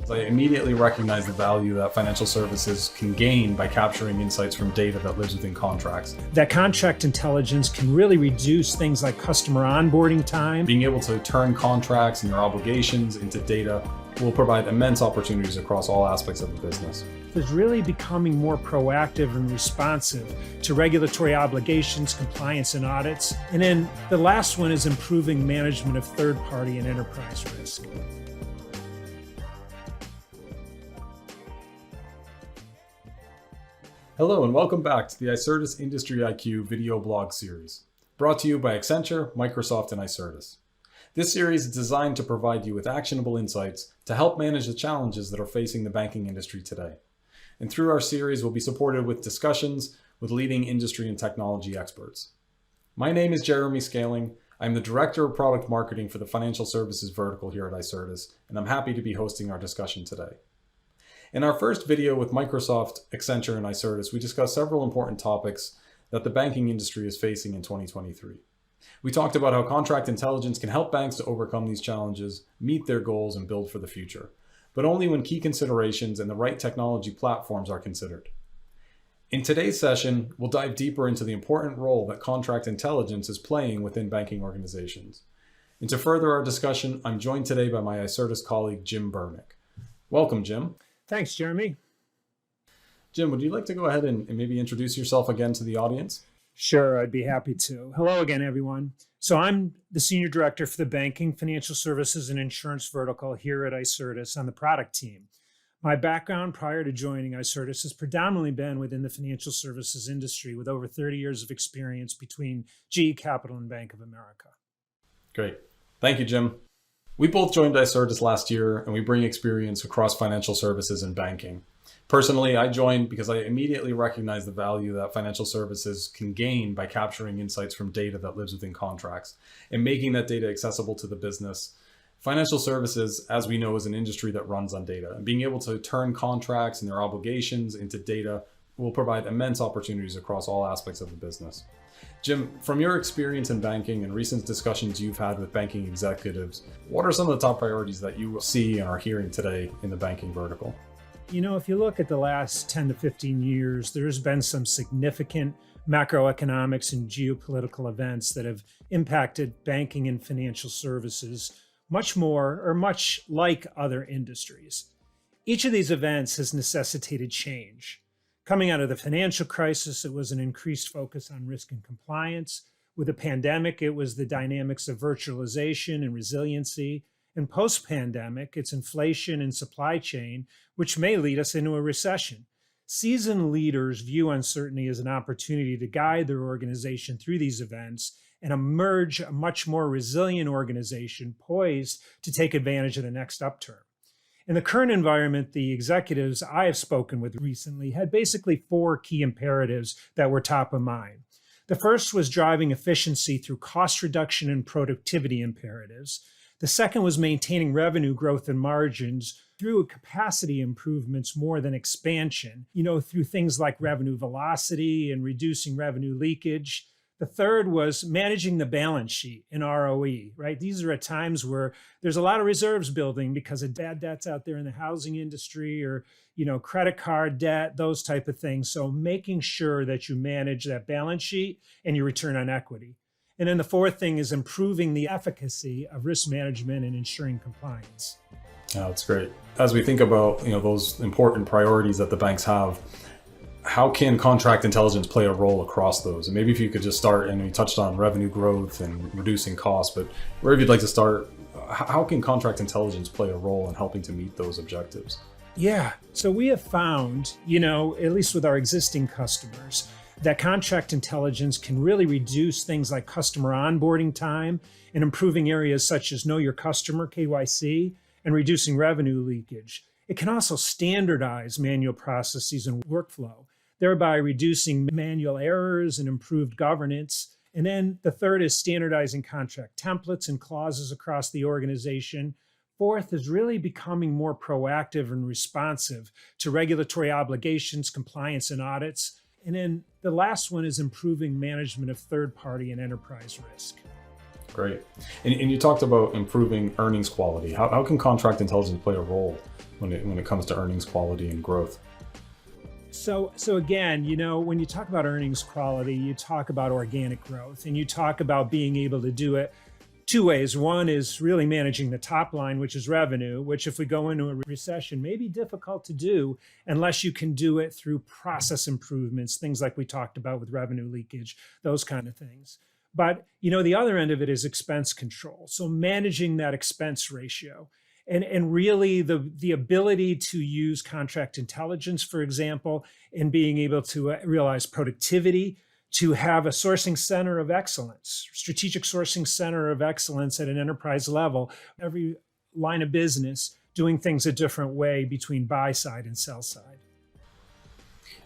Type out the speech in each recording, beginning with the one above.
I immediately recognize the value that financial services can gain by capturing insights from data that lives within contracts. That contract intelligence can really reduce things like customer onboarding time. Being able to turn contracts and their obligations into data will provide immense opportunities across all aspects of the business. Is really becoming more proactive and responsive to regulatory obligations, compliance, and audits. And then the last one is improving management of third-party and enterprise risk. Hello and welcome back to the Icertis Industry IQ video blog series, brought to you by Accenture, Microsoft, and Icertis. This series is designed to provide you with actionable insights to help manage the challenges that are facing the banking industry today. And through our series, we'll be supported with discussions with leading industry and technology experts. My name is Jeremy Scaling. I'm the Director of Product Marketing for the Financial Services vertical here at Icertis, and I'm happy to be hosting our discussion today. In our first video with Microsoft, Accenture, and Icertis, we discussed several important topics that the banking industry is facing in 2023. We talked about how contract intelligence can help banks to overcome these challenges, meet their goals, and build for the future, but only when key considerations and the right technology platforms are considered. In today's session, we'll dive deeper into the important role that contract intelligence is playing within banking organizations. And to further our discussion, I'm joined today by my Icertis colleague, Jim Burnick. Welcome, Jim. Thanks, Jeremy. Jim, would you like to go ahead and maybe introduce yourself again to the audience? Sure, I'd be happy to. Hello again, everyone. So I'm the Senior Director for the Banking, Financial Services, and Insurance vertical here at Icertis on the product team. My background prior to joining Icertis has predominantly been within the financial services industry with over 30 years of experience between GE Capital and Bank of America. Great. Thank you, Jim. We both joined Icertis last year, and we bring experience across financial services and banking. Personally, I joined because I immediately recognized the value that financial services can gain by capturing insights from data that lives within contracts and making that data accessible to the business. Financial services, as we know, is an industry that runs on data, and being able to turn contracts and their obligations into data will provide immense opportunities across all aspects of the business. Jim, from your experience in banking and recent discussions you've had with banking executives, what are some of the top priorities that you see and are hearing today in the banking vertical? You know, if you look at the last 10 to 15 years, there's been some significant macroeconomics and geopolitical events that have impacted banking and financial services much like other industries. Each of these events has necessitated change. Coming out of the financial crisis, it was an increased focus on risk and compliance. With the pandemic, it was the dynamics of virtualization and resiliency. And post-pandemic, it's inflation and supply chain, which may lead us into a recession. Seasoned leaders view uncertainty as an opportunity to guide their organization through these events and emerge a much more resilient organization poised to take advantage of the next upturn. In the current environment, the executives I have spoken with recently had basically four key imperatives that were top of mind. The first was driving efficiency through cost reduction and productivity imperatives. The second was maintaining revenue growth and margins through capacity improvements more than expansion, through things like revenue velocity and reducing revenue leakage. The third was managing the balance sheet and ROE, right? These are at times where there's a lot of reserves building because of bad debts out there in the housing industry or, credit card debt, those type of things. So making sure that you manage that balance sheet and your return on equity. And then the fourth thing is improving the efficacy of risk management and ensuring compliance. Yeah, that's great. As we think about, those important priorities that the banks have, how can contract intelligence play a role across those? And maybe if you could just start, and you touched on revenue growth and reducing costs, but wherever you'd like to start, how can contract intelligence play a role in helping to meet those objectives? Yeah, so we have found, at least with our existing customers, that contract intelligence can really reduce things like customer onboarding time and improving areas such as know your customer, KYC, and reducing revenue leakage. It can also standardize manual processes and workflow, thereby reducing manual errors and improved governance. And then the third is standardizing contract templates and clauses across the organization. Fourth is really becoming more proactive and responsive to regulatory obligations, compliance, and audits. And then the last one is improving management of third-party and enterprise risk. Great. And you talked about improving earnings quality. How can contract intelligence play a role when it comes to earnings quality and growth? So again, when you talk about earnings quality, you talk about organic growth, and you talk about being able to do it two ways. One is really managing the top line, which is revenue, which if we go into a recession may be difficult to do unless you can do it through process improvements, things like we talked about with revenue leakage, those kind of things. But the other end of it is expense control. So managing that expense ratio. And really the ability to use contract intelligence, for example, and being able to realize productivity, to have a sourcing center of excellence, strategic sourcing center of excellence at an enterprise level, every line of business doing things a different way between buy side and sell side.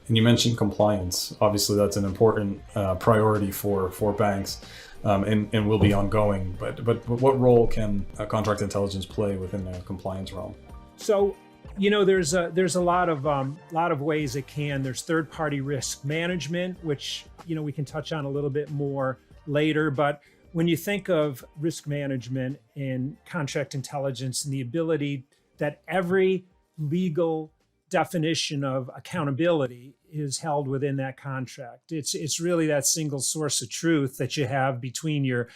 And you mentioned compliance. Obviously, that's an important priority for banks, and will be ongoing. But what role can contract intelligence play within the compliance realm? So, there's a lot of ways it can. There's third-party risk management, which we can touch on a little bit more later. But when you think of risk management and contract intelligence and the ability that every legal definition of accountability is held within that contract. It's really that single source of truth that you have between your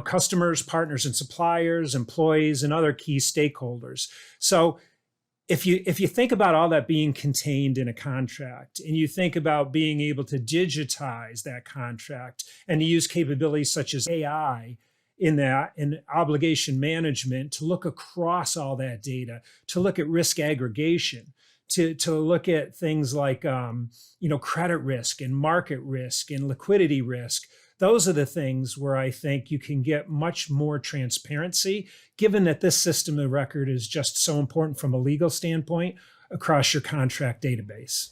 customers, partners and suppliers, employees and other key stakeholders. So if you think about all that being contained in a contract, and you think about being able to digitize that contract and to use capabilities such as AI in that and obligation management to look across all that data, to look at risk aggregation, to look at things like credit risk and market risk and liquidity risk. Those are the things where I think you can get much more transparency, given that this system of record is just so important from a legal standpoint across your contract database.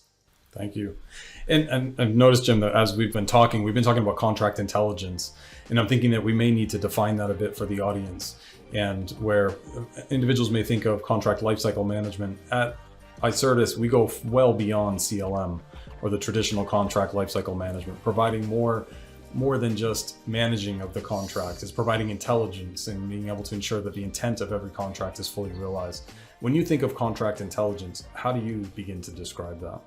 Thank you. And I've noticed, Jim, that as we've been talking about contract intelligence, and I'm thinking that we may need to define that a bit for the audience, and where individuals may think of contract lifecycle management. At Icertis, we go well beyond CLM or the traditional contract lifecycle management, providing more than just managing of the contract. It's providing intelligence and being able to ensure that the intent of every contract is fully realized. When you think of contract intelligence, how do you begin to describe that?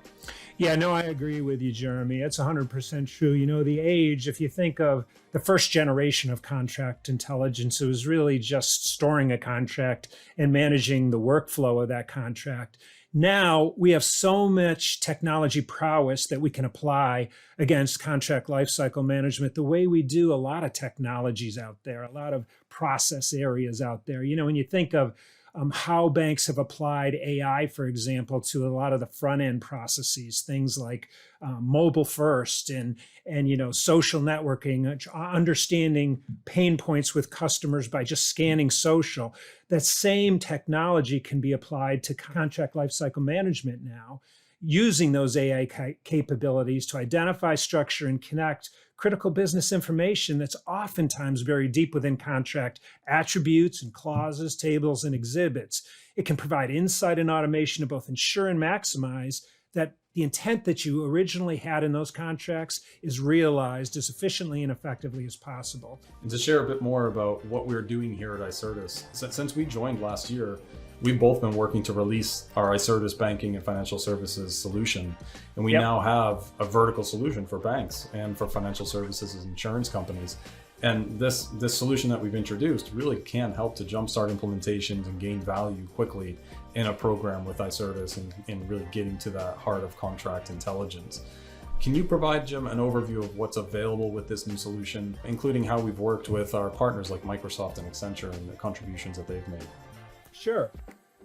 Yeah, no, I agree with you, Jeremy. It's 100% true. The age, if you think of the first generation of contract intelligence, it was really just storing a contract and managing the workflow of that contract. Now we have so much technology prowess that we can apply against contract lifecycle management the way we do a lot of technologies out there, a lot of process areas out there. When you think of how banks have applied AI, for example, to a lot of the front end processes, things like mobile first and social networking, understanding pain points with customers by just scanning social. That same technology can be applied to contract lifecycle management now, using those AI capabilities to identify, structure, and connect critical business information that's oftentimes very deep within contract attributes and clauses, tables, and exhibits. It can provide insight and automation to both ensure and maximize that the intent that you originally had in those contracts is realized as efficiently and effectively as possible. And to share a bit more about what we're doing here at Icertis, since we joined last year, we've both been working to release our Icertis banking and financial services solution. And we now have a vertical solution for banks and for financial services and insurance companies. And this solution that we've introduced really can help to jumpstart implementations and gain value quickly in a program with Icertis and really getting to that heart of contract intelligence. Can you provide, Jim, an overview of what's available with this new solution, including how we've worked with our partners like Microsoft and Accenture and the contributions that they've made? Sure.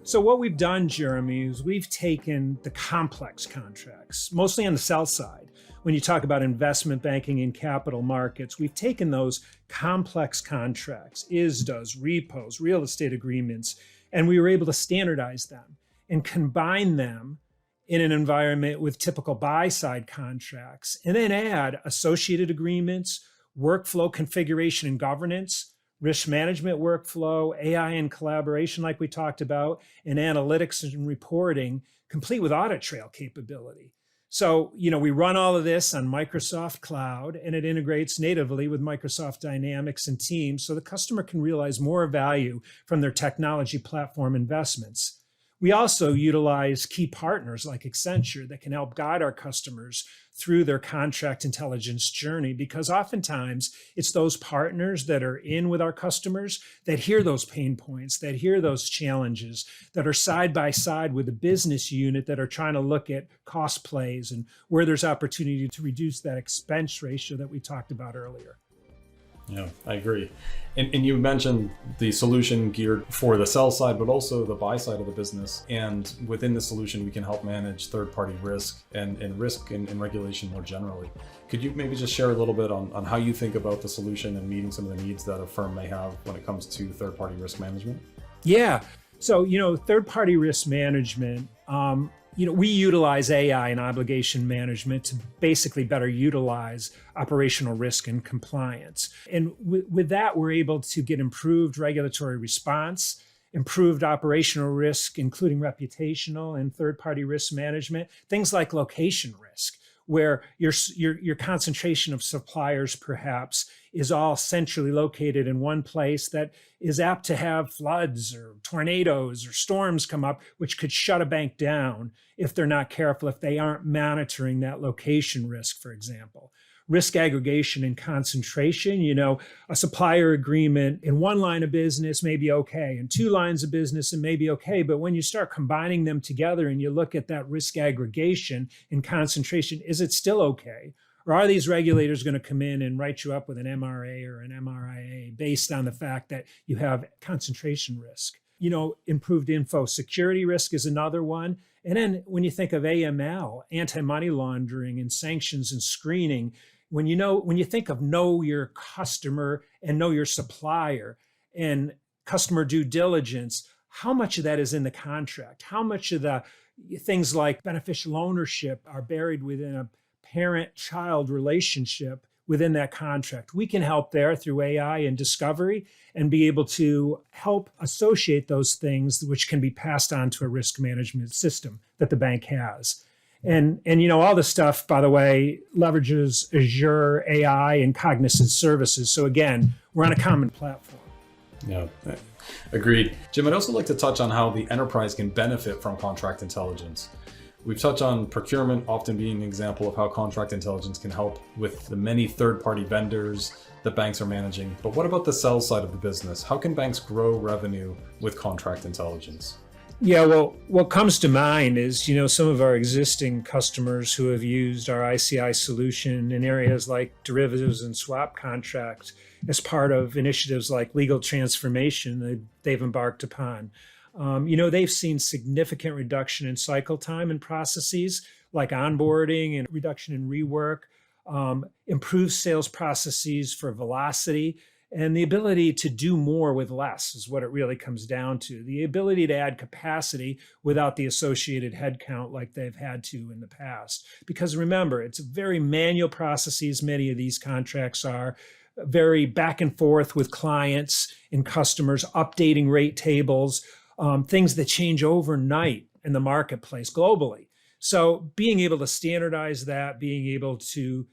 So what we've done, Jeremy, is we've taken the complex contracts, mostly on the sell side. When you talk about investment banking and capital markets, we've taken those complex contracts, ISDAs, repos, real estate agreements, and we were able to standardize them and combine them in an environment with typical buy-side contracts, and then add associated agreements, workflow configuration and governance, risk management workflow, AI and collaboration like we talked about, and analytics and reporting, complete with audit trail capability. So, we run all of this on Microsoft Cloud, and it integrates natively with Microsoft Dynamics and Teams so the customer can realize more value from their technology platform investments. We also utilize key partners like Accenture that can help guide our customers through their contract intelligence journey, because oftentimes it's those partners that are in with our customers that hear those pain points, that hear those challenges, that are side by side with the business unit that are trying to look at cost plays and where there's opportunity to reduce that expense ratio that we talked about earlier. Yeah, I agree. And you mentioned the solution geared for the sell side, but also the buy side of the business. And within the solution, we can help manage third-party risk and risk and regulation more generally. Could you maybe just share a little bit on how you think about the solution and meeting some of the needs that a firm may have when it comes to third-party risk management? Yeah. So, third-party risk management, we utilize AI and obligation management to basically better utilize operational risk and compliance. And with that, we're able to get improved regulatory response, improved operational risk, including reputational and third-party risk management, things like location risk, where your concentration of suppliers perhaps is all centrally located in one place that is apt to have floods or tornadoes or storms come up, which could shut a bank down if they're not careful, if they aren't monitoring that location risk, for example. Risk aggregation and concentration, a supplier agreement in one line of business may be okay, in two lines of business it may be okay, but when you start combining them together and you look at that risk aggregation and concentration, is it still okay? Or are these regulators going to come in and write you up with an MRA or an MRIA based on the fact that you have concentration risk? Improved info security risk is another one. And then when you think of AML, anti-money laundering and sanctions and screening, when you think of know your customer and know your supplier and customer due diligence, how much of that is in the contract? How much of the things like beneficial ownership are buried within a parent-child relationship within that contract? We can help there through AI and discovery and be able to help associate those things which can be passed on to a risk management system that the bank has. And all this stuff, by the way, leverages Azure AI and Cognizant services. So again, we're on a common platform. Yeah, agreed. Jim, I'd also like to touch on how the enterprise can benefit from contract intelligence. We've touched on procurement often being an example of how contract intelligence can help with the many third-party vendors that banks are managing. But what about the sales side of the business? How can banks grow revenue with contract intelligence? Yeah, well, what comes to mind is, some of our existing customers who have used our ICI solution in areas like derivatives and swap contracts as part of initiatives like legal transformation that they've embarked upon. They've seen significant reduction in cycle time and processes like onboarding and reduction in rework, improved sales processes for velocity, and the ability to do more with less is what it really comes down to. The ability to add capacity without the associated headcount like they've had to in the past. Because remember, it's very manual processes, many of these contracts are, very back and forth with clients and customers, updating rate tables, things that change overnight in the marketplace globally. So being able to standardize that, being able to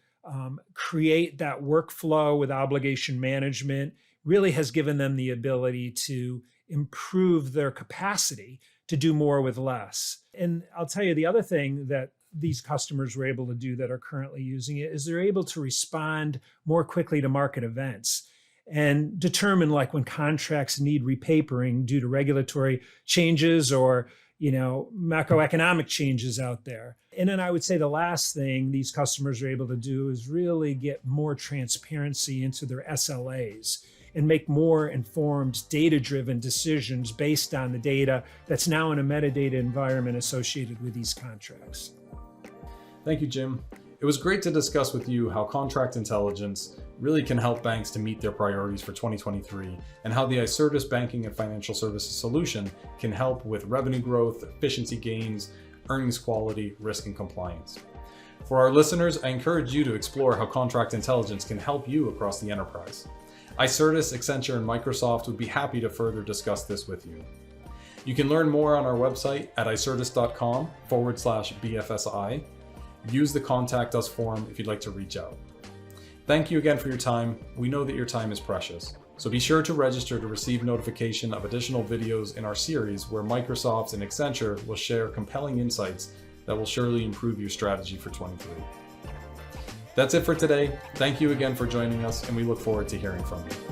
create that workflow with obligation management really has given them the ability to improve their capacity to do more with less. And I'll tell you the other thing that these customers were able to do that are currently using it is they're able to respond more quickly to market events and determine, like, when contracts need repapering due to regulatory changes or macroeconomic changes out there. And then I would say the last thing these customers are able to do is really get more transparency into their SLAs and make more informed data-driven decisions based on the data that's now in a metadata environment associated with these contracts. Thank you, Jim. It was great to discuss with you how contract intelligence really can help banks to meet their priorities for 2023 and how the Icertis banking and financial services solution can help with revenue growth, efficiency gains, earnings quality, risk, and compliance. For our listeners, I encourage you to explore how contract intelligence can help you across the enterprise. Icertis, Accenture, and Microsoft would be happy to further discuss this with you. You can learn more on our website at icertis.com/BFSI. use the Contact Us form if you'd like to reach out. Thank you again for your time. We know that your time is precious. So be sure to register to receive notification of additional videos in our series where Microsoft and Accenture will share compelling insights that will surely improve your strategy for 23. That's it for today. Thank you again for joining us, and we look forward to hearing from you.